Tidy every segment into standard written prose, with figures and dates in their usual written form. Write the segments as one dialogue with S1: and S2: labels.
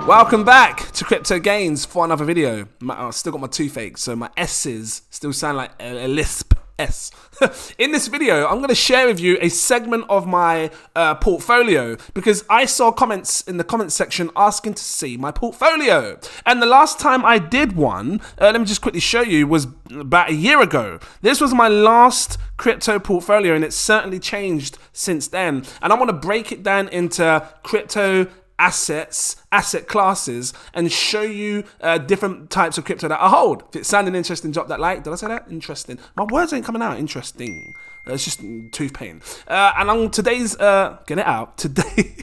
S1: Welcome back to Crypto Gains for another video. I've still got my toothache, so my S's still sound like a lisp S. In this video, I'm going to share with you a segment of my portfolio because I saw comments in the comments section asking to see my portfolio. And the last time I did one, let me just quickly show you, was about a year ago. This was my last crypto portfolio and it's certainly changed since then. And I want to break it down into crypto asset classes and show you different types of crypto that I hold. If it sounded interesting, drop that like. Did I say that? Interesting. My words ain't coming out. Interesting. It's just tooth pain. And on today's get it out today.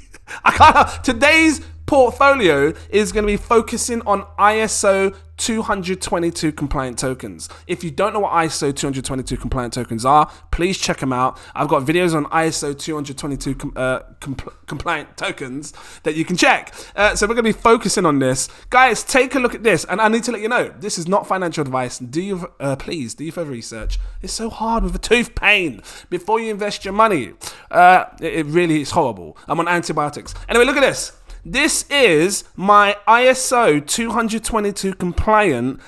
S1: Today's portfolio is going to be focusing on ISO20022 compliant tokens. If you don't know what ISO20022 compliant tokens are, please check them out. I've got videos on ISO20022 compliant tokens that you can check. So we're going to be focusing on this. Guys, take a look at this. And I need to let you know, this is not financial advice. Please do your further research. It's so hard with a tooth pain before you invest your money. It really is horrible. I'm on antibiotics. Anyway, look at this. This is my ISO 20022 compliant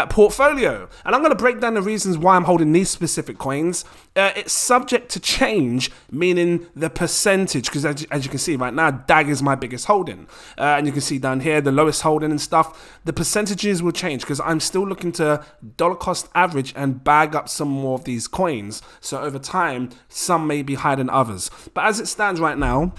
S1: portfolio. And I'm going to break down the reasons why I'm holding these specific coins. It's subject to change, meaning the percentage, because as you can see right now, DAG is my biggest holding. And you can see down here, the lowest holding and stuff. The percentages will change because I'm still looking to dollar cost average and bag up some more of these coins. So over time, some may be higher than others. But as it stands right now,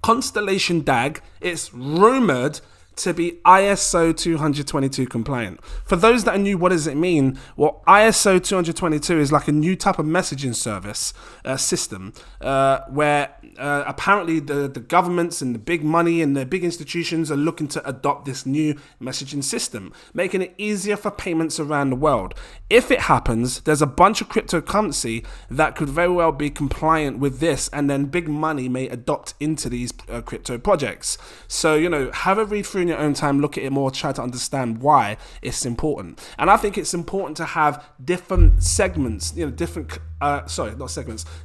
S1: Constellation DAG, it's rumored to be ISO 20022 compliant. For those that are new, what does it mean? Well, ISO 20022 is like a new type of messaging service system where apparently the governments and the big money and the big institutions are looking to adopt this new messaging system, making it easier for payments around the world. If it happens, there's a bunch of cryptocurrency that could very well be compliant with this, and then big money may adopt into these crypto projects. So, you know, have a read through in your own time, look at it more, try to understand why it's important. And I think it's important to have different segments, you know, different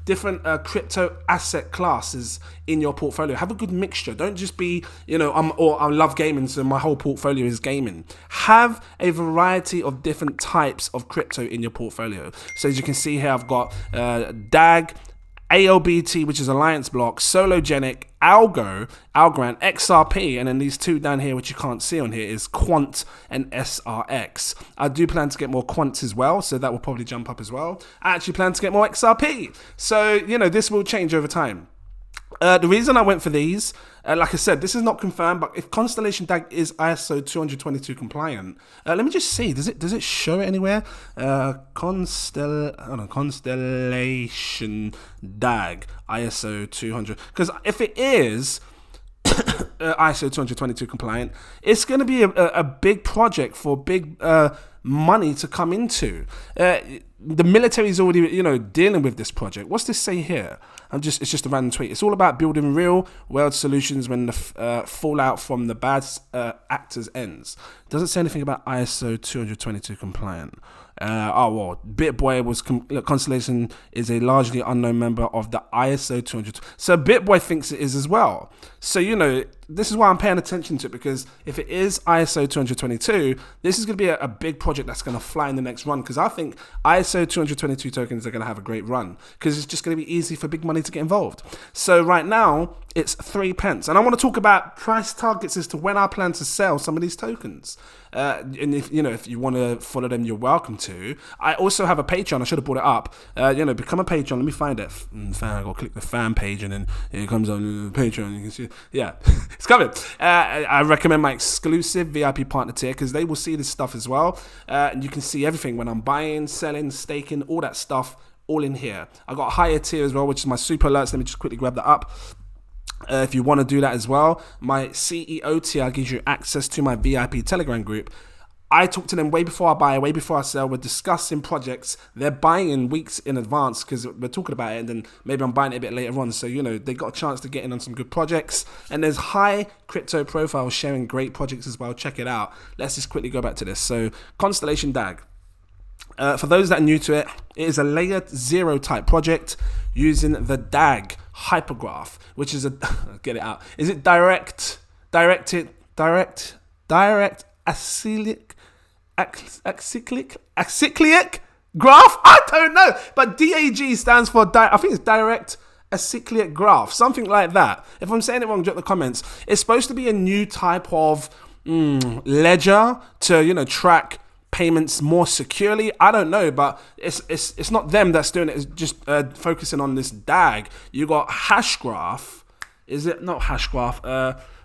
S1: different crypto asset classes in your portfolio. Have a good mixture. Don't just be, you know, I love gaming, so my whole portfolio is gaming. Have a variety of different types of crypto in your portfolio. So as you can see here, I've got DAG, ALBT, which is Alliance Block, Sologenic, Algorand, XRP, and then these two down here, which you can't see on here, is Quant and SRX. I do plan to get more Quants as well, so that will probably jump up as well. I actually plan to get more XRP. So, you know, this will change over time. The reason I went for these, like I said, this is not confirmed, but if Constellation DAG is ISO 222 compliant, let me just see, does it show it anywhere? Constellation DAG ISO 200, because if it is ISO 222 compliant, it's going to be a big project for big money to come into. The military is already, you know, dealing with this project. What's this say here? It's just a random tweet. It's all about building real world solutions when the fallout from the bad actors ends. Doesn't say anything about ISO 222 compliant. Well, BitBoy was Constellation is a largely unknown member of the ISO 200. So BitBoy thinks it is as well. So, you know, this is why I'm paying attention to it, because if it is ISO 222, this is going to be a big project that's going to fly in the next run, because I think ISO 222 tokens are going to have a great run, because it's just going to be easy for big money to get involved. So right now, it's 3 pence. And I want to talk about price targets as to when I plan to sell some of these tokens. And if you want to follow them, you're welcome to. I also have a Patreon. I should have brought it up. Become a Patreon. Let me find it. I go click the fan page, and then it comes on Patreon. You can see, yeah, it's coming. I recommend my exclusive VIP partner tier, because they will see this stuff as well. And you can see everything when I'm buying, selling, staking, all that stuff, all in here. I got a higher tier as well, which is my super alerts. Let me just quickly grab that up. If you want to do that as well, my CEO tier gives you access to my VIP Telegram group. I talk to them way before I buy, way before I sell. We're discussing projects. They're buying in weeks in advance because we're talking about it, and then maybe I'm buying it a bit later on. So, you know, they got a chance to get in on some good projects. And there's high crypto profiles sharing great projects as well. Check it out. Let's just quickly go back to this. So, Constellation DAG. For those that are new to it, it is a layer 0 type project using the DAG hypergraph, which is a get it out. Is it directed direct acyclic graph. I don't know, but DAG stands for I think it's direct acyclic graph, something like that. If I'm saying it wrong, drop the comments. It's supposed to be a new type of ledger to track payments more securely. I don't know, but it's not them that's doing it. It's just focusing on this DAG. You got Hashgraph. Is it not Hashgraph?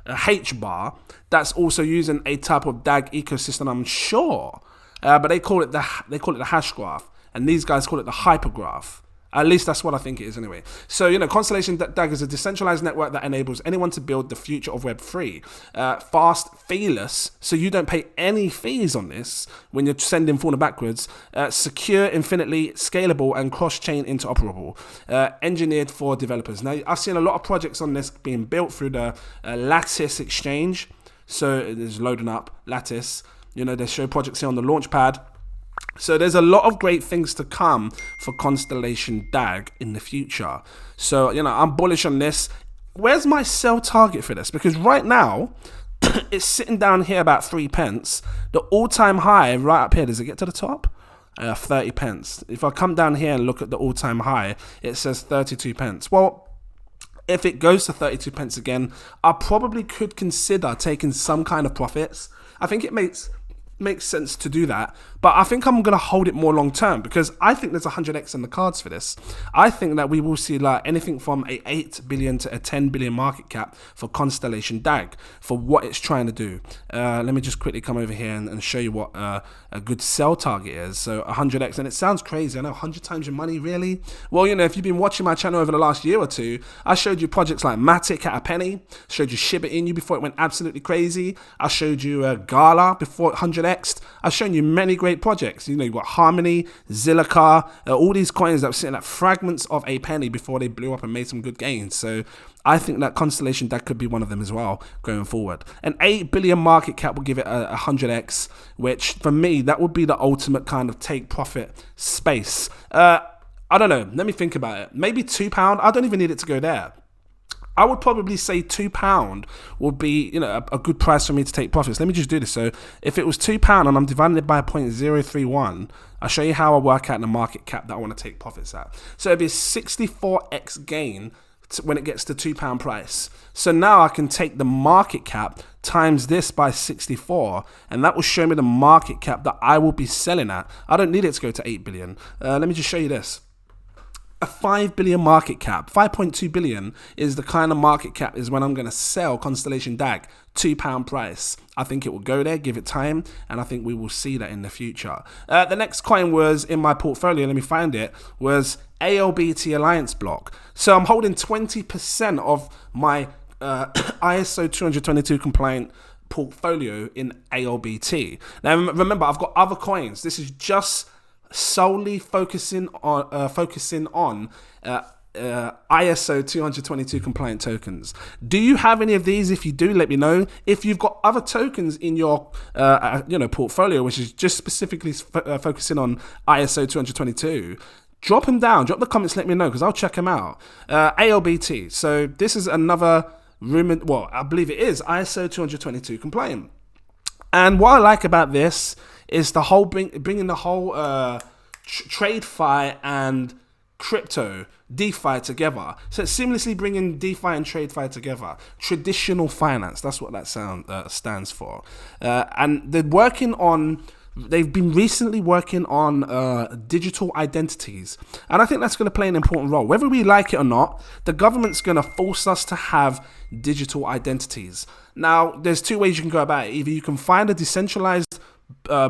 S1: A HBAR that's also using a type of DAG ecosystem, I'm sure, but they call it the Hashgraph, and these guys call it the Hypergraph. At least that's what I think it is anyway. So, Constellation DAG is a decentralized network that enables anyone to build the future of Web3. Fast, feeless, so you don't pay any fees on this when you're sending forward and backwards. Secure, infinitely scalable, and cross-chain interoperable. Engineered for developers. Now, I've seen a lot of projects on this being built through the Lattice exchange. So, it's loading up Lattice. They show projects here on the Launchpad. So there's a lot of great things to come for Constellation DAG in the future. So, I'm bullish on this. Where's my sell target for this? Because right now, it's sitting down here about 3 pence. The all-time high right up here, does it get to the top? 30 pence. If I come down here and look at the all-time high, it says 32 pence. Well, if it goes to 32 pence again, I probably could consider taking some kind of profits. I think it makes sense to do that, but I think I'm going to hold it more long term because I think there's 100x in the cards for this. I think that we will see like anything from a 8 billion to a 10 billion market cap for Constellation DAG for what it's trying to do. Let me just quickly come over here and show you what a good sell target is. So 100x, and it sounds crazy. I know 100 times your money, really? Well, if you've been watching my channel over the last year or two, I showed you projects like Matic at a penny, showed you Shiba Inu before it went absolutely crazy. I showed you Gala before 100x'd. I've shown you many great projects. You've got Harmony, Zilliqa, all these coins that were sitting at fragments of a penny before they blew up and made some good gains. So I think that Constellation DAG could be one of them as well going forward. An 8 billion market cap will give it a 100x, which for me, that would be the ultimate kind of take profit space. I don't know. Let me think about it. Maybe £2. I don't even need it to go there. I would probably say £2 would be, a good price for me to take profits. Let me just do this. So if it was £2 and I'm dividing it by 0.031, I'll show you how I work out the market cap that I want to take profits at. So it'd be a 64x gain when it gets to £2 price. So now I can take the market cap times this by 64, and that will show me the market cap that I will be selling at. I don't need it to go to 8 billion. Let me just show you this. A 5 billion market cap, 5.2 billion is the kind of market cap is when I'm going to sell Constellation DAG, £2 price. I think it will go there, give it time, and I think we will see that in the future. The next coin was in my portfolio, let me find it, was ALBT Alliance block. So I'm holding 20% of my ISO20022 compliant portfolio in ALBT. Now remember, I've got other coins. This is just solely focusing on ISO 20022 compliant tokens. Do you have any of these? If you do, let me know. If you've got other tokens in your portfolio which is just specifically focusing on ISO 222, drop them down, drop the comments, let me know, because I'll check them out. ALBT, so this is another rumored, well, I believe it is ISO 222 compliant. And what I like about this is the whole bringing the whole TradeFi and crypto, DeFi together. So it's seamlessly bringing DeFi and TradeFi together. Traditional finance, that's what that stands for. And they've been recently working on digital identities. And I think that's going to play an important role. Whether we like it or not, the government's going to force us to have digital identities. Now, there's two ways you can go about it. Either you can find a decentralized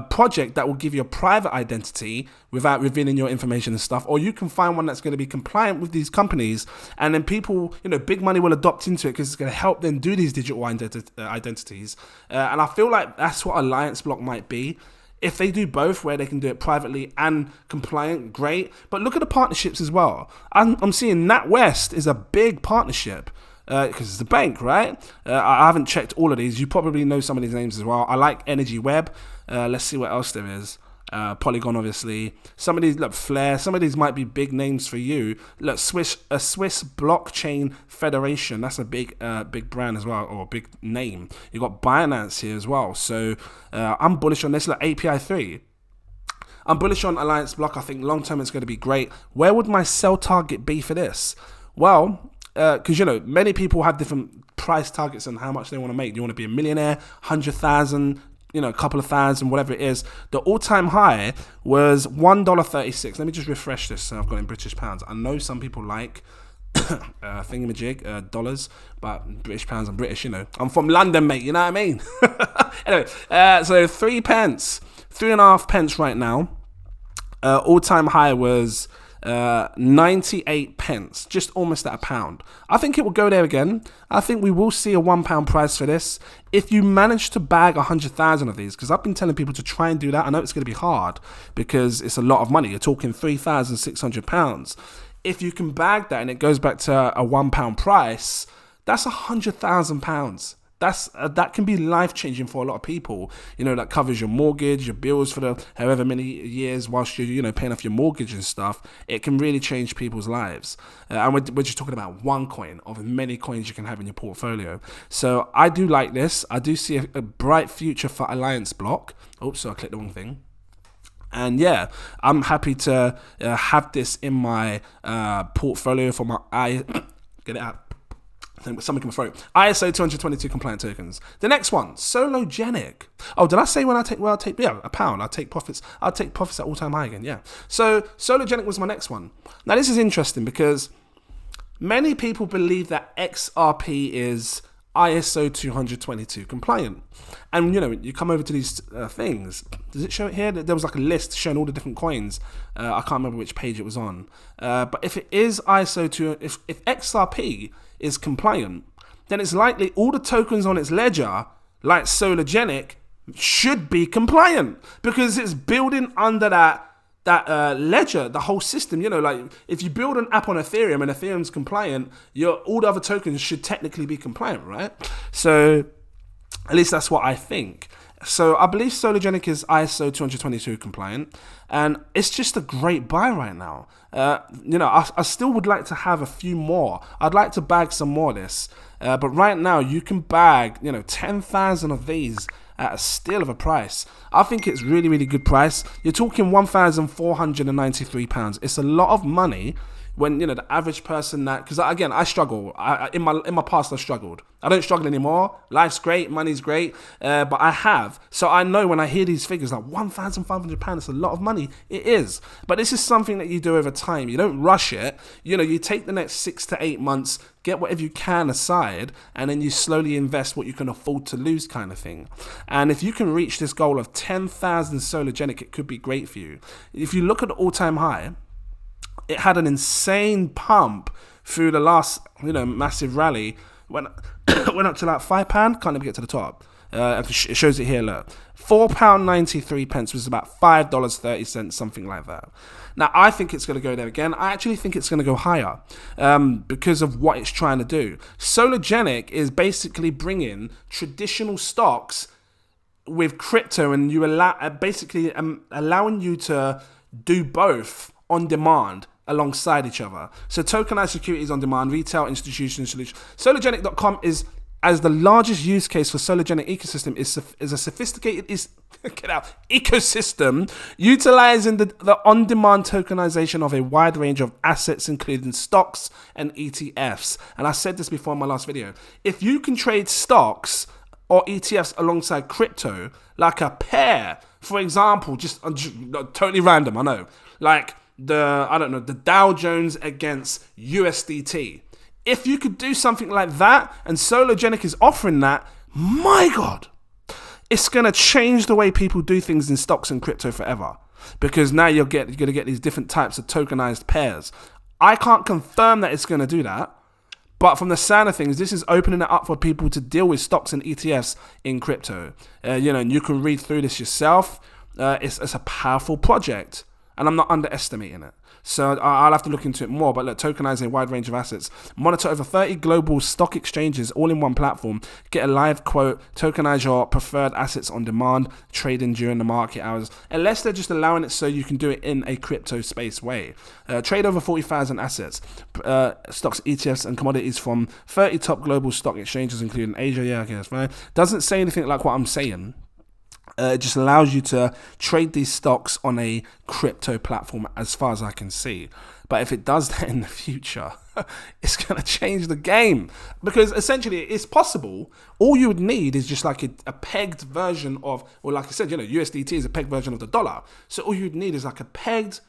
S1: project that will give you a private identity without revealing your information and stuff, or you can find one that's going to be compliant with these companies, and then people, big money will adopt into it because it's going to help them do these digital identities. And I feel like that's what Alliance Block might be. If they do both, where they can do it privately and compliant, great. But look at the partnerships as well. I'm seeing NatWest is a big partnership. Because it's a bank, right? I haven't checked all of these. You probably know some of these names as well. I like Energy Web. Let's see what else there is. Polygon, obviously. Some of these, look, Flare. Some of these might be big names for you. Look, a Swiss Blockchain Federation. That's a big brand as well, or a big name. You got Binance here as well. So I'm bullish on this. Look, API 3. I'm bullish on Alliance Block. I think long term it's going to be great. Where would my sell target be for this? Well, because many people have different price targets on how much they want to make. Do you want to be a millionaire, 100,000, a couple of thousand, whatever it is? The all-time high was $1.36. Let me just refresh this. So I've got it in British pounds. I know some people like thingamajig, dollars, but British pounds. I'm British, I'm from London, mate. You know what I mean? Anyway, so 3 pence, 3.5 pence right now. All-time high was 98 pence, just almost at £1. I think it will go there again. I think we will see a £1 price for this. If you manage to bag 100,000 of these, because I've been telling people to try and do that. I know it's going to be hard because it's a lot of money. You're talking £3,600. If you can bag that and it goes back to a £1 price, that's £100,000. That can be life-changing for a lot of people. That covers your mortgage, your bills for the however many years whilst you're paying off your mortgage and stuff. It can really change people's lives. And we're just talking about one coin of many coins you can have in your portfolio. So I do like this. I do see a bright future for Alliance Block. Oops, so I clicked the wrong thing. And yeah, I'm happy to have this in my portfolio for my get it out. Something in my throat. ISO20022 compliant tokens. The next one, Sologenic. Oh, did I say when I'll take £1? I'll take profits. I'll take profits at all-time high again. Yeah. So Sologenic was my next one. Now this is interesting because many people believe that XRP is ISO20022 compliant. And you come over to these things. Does it show it here? There was like a list showing all the different coins. I can't remember which page it was on. But if it is if XRP is compliant, then it's likely all the tokens on its ledger, like Sologenic, should be compliant because it's building under that ledger, the whole system. Like if you build an app on Ethereum and Ethereum's compliant, all the other tokens should technically be compliant, right? So at least that's what I think. So I believe Sologenic is ISO 222 compliant, and it's just a great buy right now. I still would like to have a few more. I'd like to bag some more of this, but right now you can bag 10,000 of these at a steal of a price. I think it's really, really good price. You're talking £1,493. It's a lot of money when the average person because again I struggle. In my past I struggled. I don't struggle anymore. Life's great, money's great, but I have. So I know when I hear these figures like £1,500, it's a lot of money. It is, but this is something that you do over time. You don't rush it. You take the next 6 to 8 months, get whatever you can aside, and then you slowly invest what you can afford to lose, kind of thing. And if you can reach this goal of 10,000 Sologenic, it could be great for you. If you look at the all-time high, it had an insane pump through the last, massive rally. Went up to like £5. Can't even get to the top. It shows it here. Look, £4.93 was about $5.30, something like that. Now I think it's going to go there again. I actually think it's going to go higher because of what it's trying to do. Sologenic is basically bringing traditional stocks with crypto, and you allowing you to do both on demand alongside each other. So tokenized securities on demand, retail, institutional solution. Sologenic.com is, as the largest use case for Sologenic ecosystem, is a sophisticated ecosystem utilizing the on-demand tokenization of a wide range of assets, including stocks and ETFs. And I said this before in my last video. If you can trade stocks or ETFs alongside crypto, like a pair, for example, just totally random, I know, like the Dow Jones against USDT. If you could do something like that, and Sologenic is offering that, my God, it's going to change the way people do things in stocks and crypto forever. Because now you're going to get these different types of tokenized pairs. I can't confirm that it's going to do that, but from the sound of things, this is opening it up for people to deal with stocks and ETFs in crypto. And you can read through this yourself. It's a powerful project. and I'm not underestimating it. So I'll have to look into it more. But look, tokenizing a wide range of assets. Monitor over 30 global stock exchanges all in one platform. Get a live quote. Tokenize your preferred assets on demand. Trading during the market hours. Unless they're just allowing it so you can do it in a crypto space way. Trade over 40,000 assets. Stocks, ETFs, and commodities from 30 top global stock exchanges, including Asia. Yeah, I guess, right? Doesn't say anything like what I'm saying. It just allows you to trade these stocks on a crypto platform as far as I can see. But if it does that in the future, it's going to change the game. Because essentially it's possible. All you would need is just like a pegged version of, or like I said, USDT is a pegged version of the dollar. So all you'd need is like a pegged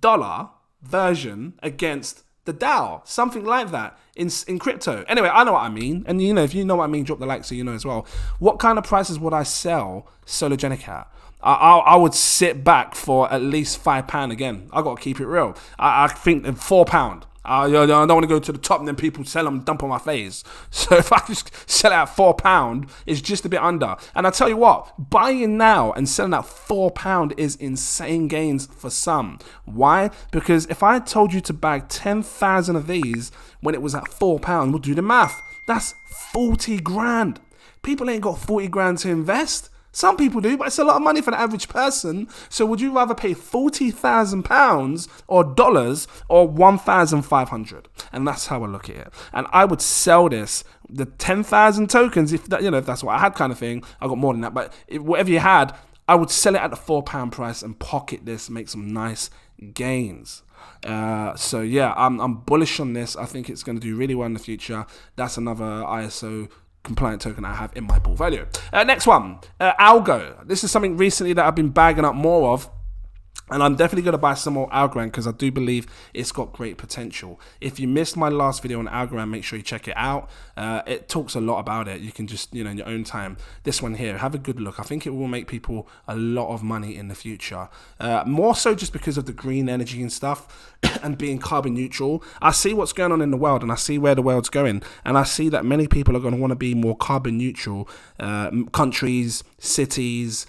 S1: dollar version against the DAO, something like that in crypto. Anyway, I know what I mean. And if you know what I mean, drop the like so you know as well. What kind of prices would I sell Sologenic at? I would sit back for at least £5 again. I got to keep it real. I think £4. I don't want to go to the top and then people sell them and dump on my face. So if I just sell it at £4, it's just a bit under. And I tell you what, buying now and selling at £4 is insane gains for some. Why? Because if I told you to bag 10,000 of these when it was at £4, we'll do the math. That's 40 grand. People ain't got 40 grand to invest. Some people do, but it's a lot of money for the average person. So would you rather pay £40,000 or dollars or 1,500? And that's how I look at it. And I would sell this, the 10,000 tokens, if that's what I had kind of thing. I got more than that, but whatever you had, I would sell it at the £4 price and pocket this, make some nice gains. So yeah, I'm bullish on this. I think it's going to do really well in the future. That's another ISO compliant token I have in my portfolio. Next one, Algo. This is something recently that I've been bagging up more of. And I'm definitely going to buy some more Algorand because I do believe it's got great potential. If you missed my last video on Algorand, make sure you check it out. It talks a lot about it. You can just, in your own time. This one here, have a good look. I think it will make people a lot of money in the future. More so just because of the green energy and stuff and being carbon neutral. I see what's going on in the world and I see where the world's going. And I see that many people are going to want to be more carbon neutral. Countries, cities,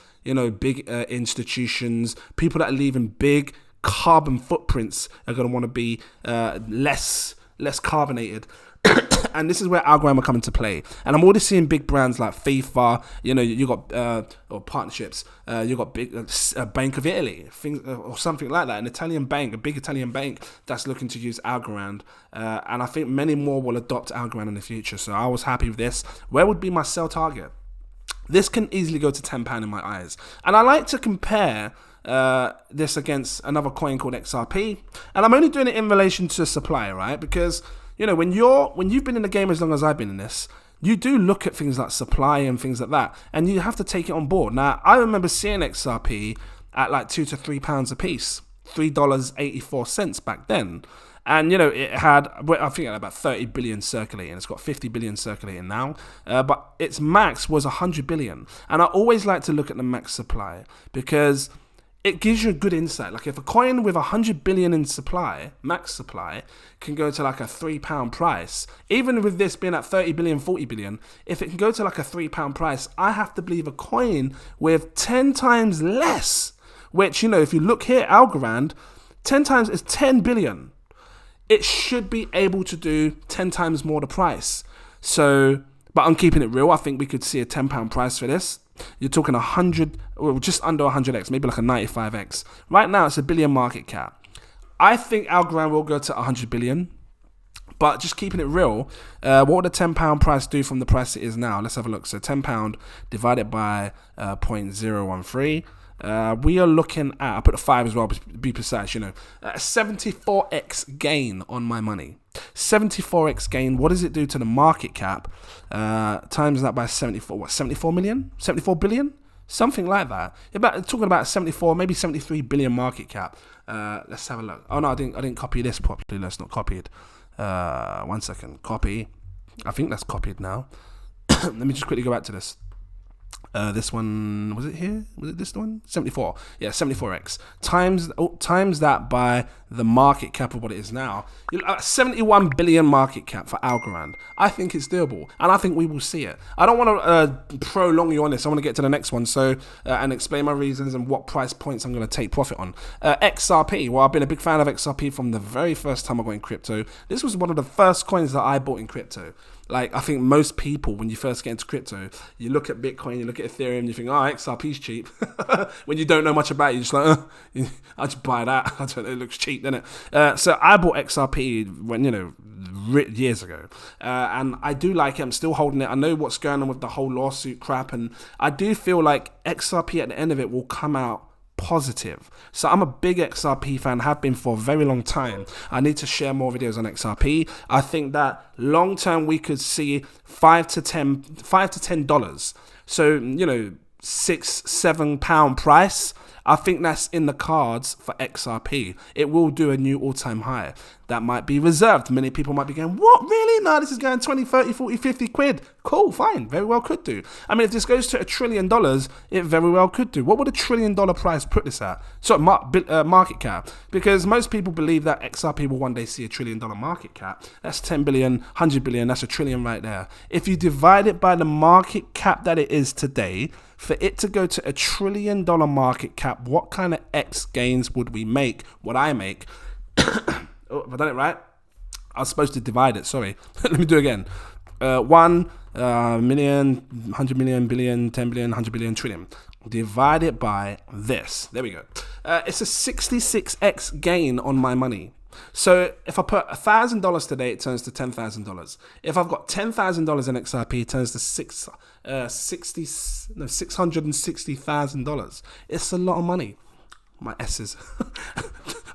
S1: big institutions, people that are leaving big carbon footprints are going to want to be less carbonated. And this is where Algorand will come into play. And I'm already seeing big brands like FIFA, you got or partnerships, you got big Bank of Italy, things or something like that, an Italian bank, a big Italian bank that's looking to use Algorand. And I think many more will adopt Algorand in the future. So I was happy with this. Where would be my sell target? This can easily go to £10 in my eyes. And I like to compare this against another coin called XRP. And I'm only doing it in relation to supply, right? Because, when you've been in the game as long as I've been in this, you do look at things like supply and things like that. And you have to take it on board. Now, I remember seeing XRP at like £2 to £3 a piece. $3.84 back then. And, it had, I think it had about 30 billion circulating. It's got 50 billion circulating now. But its max was 100 billion. And I always like to look at the max supply because it gives you a good insight. Like if a coin with 100 billion in supply, max supply, can go to like a £3 price, even with this being at 30 billion, 40 billion, if it can go to like a £3 price, I have to believe a coin with 10 times less, which, if you look here, Algorand, 10 times is 10 billion. It should be able to do 10 times more the price. So, but I'm keeping it real. I think we could see a £10 price for this. You're talking 100, or just under 100x, maybe like a 95x. Right now, it's a billion market cap. I think Algorand will go to 100 billion. But just keeping it real, what would a £10 price do from the price it is now? Let's have a look. So £10 divided by 0.013. We are looking at, I put a 5 as well, to be precise, a 74x gain on my money. 74x gain, what does it do to the market cap? Times that by 74 million? 74 billion? Something like that. Talking about 74, maybe 73 billion market cap. Let's have a look. Oh no, I didn't copy this properly. That's not copied. 1 second. Copy. I think that's copied now. Let me just quickly go back to this. This one, was it here? Was it this one? 74. Yeah, 74x. Times that by the market cap of what it is now. You're at 71 billion market cap for Algorand. I think it's doable, and I think we will see it. I don't want to prolong you on this. I want to get to the next one, so and explain my reasons and what price points I'm going to take profit on. XRP. Well, I've been a big fan of XRP from the very first time I got in crypto. This was one of the first coins that I bought in crypto. Like, I think most people, when you first get into crypto, you look at Bitcoin, you look at Ethereum, you think, oh, XRP's cheap. When you don't know much about it, you're just like, I'll just buy that. I don't know, it looks cheap, doesn't it? So I bought XRP when, years ago. And I do like it. I'm still holding it. I know what's going on with the whole lawsuit crap. And I do feel like XRP at the end of it will come out positive. So I'm a big XRP fan, have been for a very long time. I need to share more videos on XRP. I think that long term we could see $5 to $10. So, £6-7 price. I think that's in the cards for XRP. It will do a new all-time high. That might be reserved. Many people might be going, what, really? No, this is going 20, 30, 40, 50 quid. Cool, fine, very well could do. I mean, if this goes to $1 trillion, it very well could do. What would $1 trillion price put this at? So market cap. Because most people believe that XRP will one day see $1 trillion market cap. That's 10 billion, 100 billion, that's $1 trillion right there. If you divide it by the market cap that it is today, for it to go to $1 trillion market cap, what kind of X gains would we make? Would I make? Oh, have I done it right? I was supposed to divide it, sorry. Let me do it again. 1 million, 100 million, billion, 10 billion, 100 billion, trillion. Divide it by this. There we go. It's a 66x gain on my money. So if I put $1,000 today, it turns to $10,000. If I've got $10,000 in XRP, it turns to $660,000. It's a lot of money. My S's.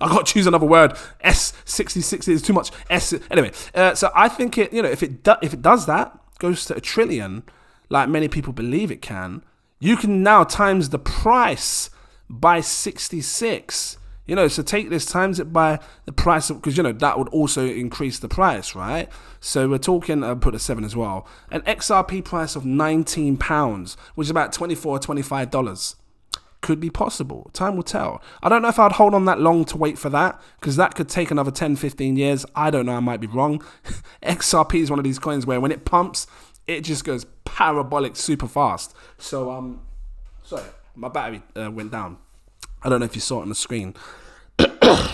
S1: I got to choose another word. S66 is too much. S. Anyway, so I think it. If it does that, goes to $1 trillion, like many people believe it can. You can now times the price by 66. So take this, times it by the price, because, that would also increase the price, right? So we're talking, I'll put a 7 as well, an XRP price of £19, which is about $24 or $25. Could be possible. Time will tell. I don't know if I'd hold on that long to wait for that, because that could take another 10, 15 years. I don't know. I might be wrong. XRP is one of these coins where when it pumps, it just goes parabolic super fast. So, sorry, my battery went down. I don't know if you saw it on the screen.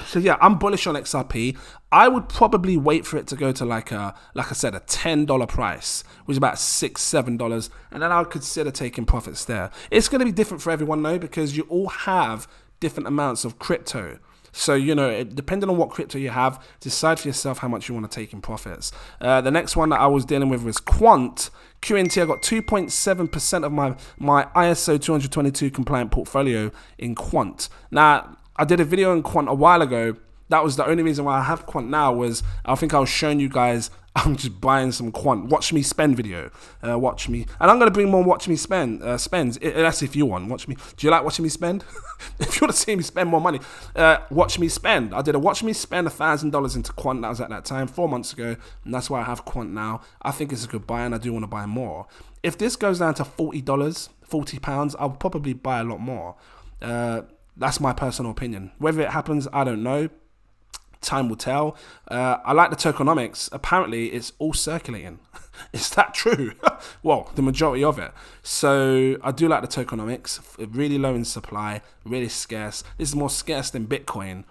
S1: So yeah, I'm bullish on XRP. I would probably wait for it to go to like I said, a $10 price, which is about $6-7, and then I would consider taking profits there. It's going to be different for everyone though, because you all have different amounts of crypto. So, depending on what crypto you have, decide for yourself how much you want to take in profits. The next one that I was dealing with was Quant. QNT, I got 2.7% of my ISO20022 compliant portfolio in Quant. Now, I did a video on Quant a while ago. That was the only reason why I have Quant now, was I think I was showing you guys I'm just buying some Quant. Watch me spend video. Watch me. And I'm going to bring more watch me spends. That's if you want. Watch me. Do you like watching me spend? If you want to see me spend more money, watch me spend. I did a watch me spend $1,000 into Quant. That was at that time, 4 months ago. And that's why I have Quant now. I think it's a good buy and I do want to buy more. If this goes down to $40, £40, I'll probably buy a lot more. That's my personal opinion. Whether it happens, I don't know. Time will tell. I like the tokenomics. Apparently, it's all circulating. Is that true? Well, the majority of it. So I do like the tokenomics. Really low in supply, really scarce. This is more scarce than Bitcoin.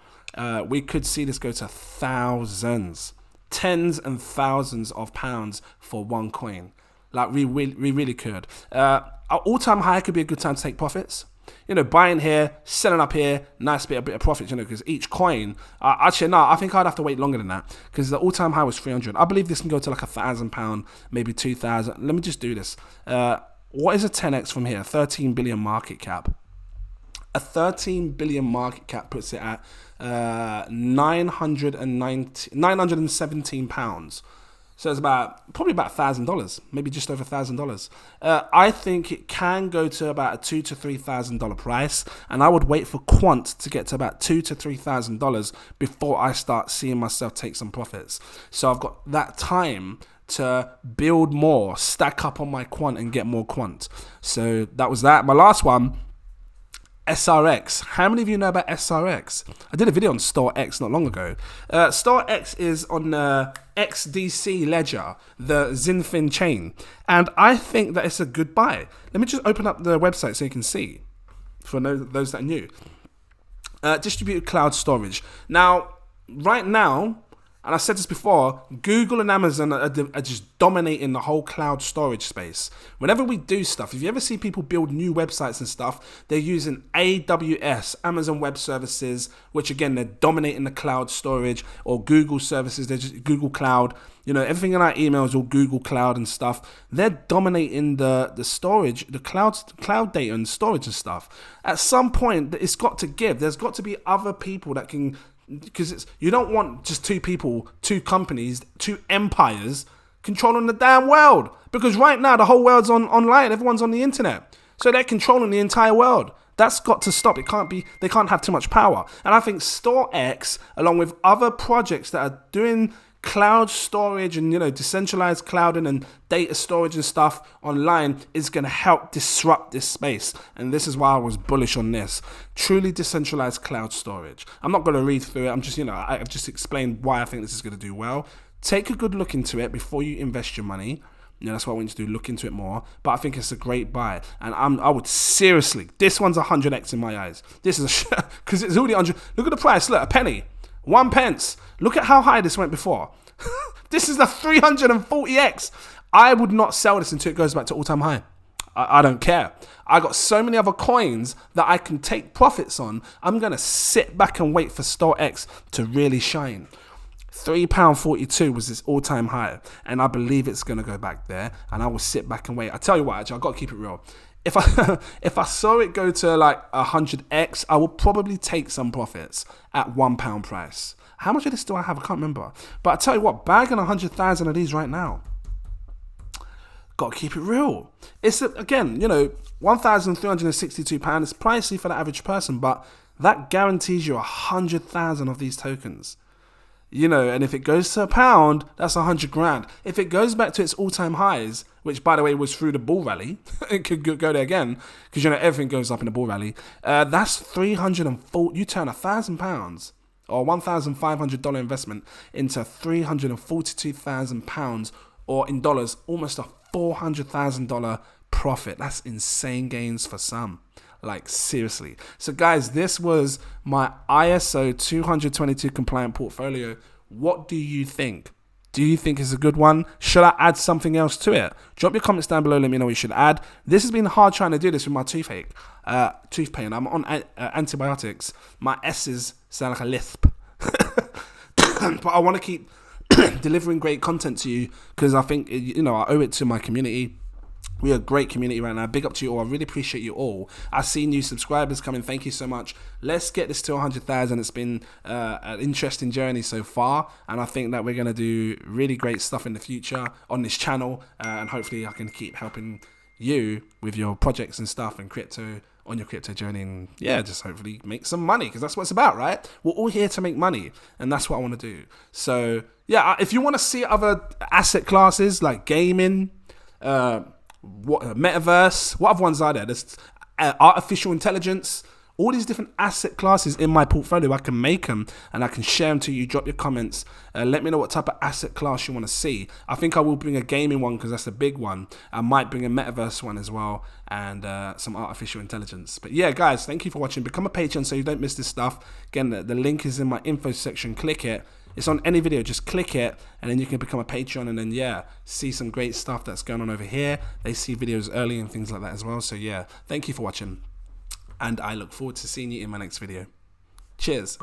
S1: We could see this go to thousands, tens and thousands of pounds for one coin. Like we really could. Our all-time high could be a good time to take profits. Buying here, selling up here, nice bit of profits, because each coin, actually, no, I think I'd have to wait longer than that, because the all-time high was 300. I believe this can go to like £1,000, maybe 2,000. Let me just do this. What is a 10x from here? 13 billion market cap. A 13 billion market cap puts it at £917. So it's probably about $1,000, maybe just over $1,000. I think it can go to about a $2,000 to $3,000 price, and I would wait for Quant to get to about $2,000 to $3,000 before I start seeing myself take some profits. So I've got that time to build more, stack up on my quant and get more quant. So that was that. My last one, SRX. How many of you know about SRX? I did a video on StoreX not long ago. StoreX is on the XDC ledger, the Zinfin chain. And I think that it's a good buy. Let me just open up the website so you can see, for those that are new. Distributed cloud storage. Now, right now, and I said this before, Google and Amazon are just dominating the whole cloud storage space. Whenever we do stuff, if you ever see people build new websites and stuff, they're using AWS, Amazon Web Services, which again, they're dominating the cloud storage, or Google services, they're just Google Cloud. You know, everything in our emails, all Google Cloud and stuff. They're dominating the storage, the cloud data and storage and stuff. At some point, it's got to give. There's got to be other people that can, because you don't want just two people, two companies, two empires controlling the damn world. Because right now the whole world's online, everyone's on the internet, so they're controlling the entire world. That's got to stop. It can't be. They can't have too much power. And I think StoreX, along with other projects that are doing cloud storage and, you know, decentralized clouding and data storage and stuff online, is going to help disrupt this space. And this is why I was bullish on this. Truly decentralized cloud storage. I'm not going to read through it. I'm just, you know, I've just explained why I think this is going to do well. Take a good look into it before you invest your money. You know, that's what I want you to do. Look into it more. But I think it's a great buy. And I would seriously, this one's 100x in my eyes. This is a, because it's already 100. Look at the price. Look, a penny. 1 pence. Look at how high this went before. This is the 340x. I would not sell this until it goes back to all-time high. I don't care. I got so many other coins that I can take profits on. I'm going to sit back and wait for StoreX to really shine. £3.42 was this all-time high, and I believe it's going to go back there, and I will sit back and wait. I tell you what, actually, I've got to keep it real. If I saw it go to like 100x, I would probably take some profits at £1 price. How much of this do I have? I can't remember. But I tell you what, bagging 100,000 of these right now. Got to keep it real. It's, again, you know, £1,362. It's pricey for the average person, but that guarantees you 100,000 of these tokens. You know, and if it goes to £1, that's 100 grand. If it goes back to its all-time highs, which, by the way, was through the bull rally, it could go there again, because, you know, everything goes up in the bull rally. That's 340. You turn £1,000 or $1,500 investment into £342,000, or in dollars, almost a $400,000 profit. That's insane gains for some. Like, seriously. So guys, this was my ISO20022 compliant portfolio. What do you think? Do you think it's a good one? Should I add something else to it? Drop your comments down below. Let me know what you should add. This has been hard trying to do this with my tooth pain. I'm on antibiotics. My S's sound like a lisp. But I want to keep delivering great content to you, because I think, you know, I owe it to my community. We are a great community right now. Big up to you all. I really appreciate you all. I see new subscribers coming. Thank you so much. Let's get this to 100,000. It's been an interesting journey so far, and I think that we're going to do really great stuff in the future on this channel, and hopefully I can keep helping you with your projects and stuff and crypto, on your crypto journey, and yeah, just hopefully make some money, because that's what it's about, right? We're all here to make money, and that's what I want to do. So yeah, if you want to see other asset classes like gaming, metaverse, what other ones are there? There's artificial intelligence, all these different asset classes in my portfolio. I can make them and I can share them to you. Drop your comments. Let me know what type of asset class you want to see. I think I will bring a gaming one, because that's a big one. I might bring a metaverse one as well, and some artificial intelligence. But yeah, guys, thank you for watching. Become a patron so you don't miss this stuff. Again, the link is in my info section. Click it. It's on any video, just click it, and then you can become a Patreon, and then, yeah, see some great stuff that's going on over here. They see videos early and things like that as well. So, yeah, thank you for watching, and I look forward to seeing you in my next video. Cheers.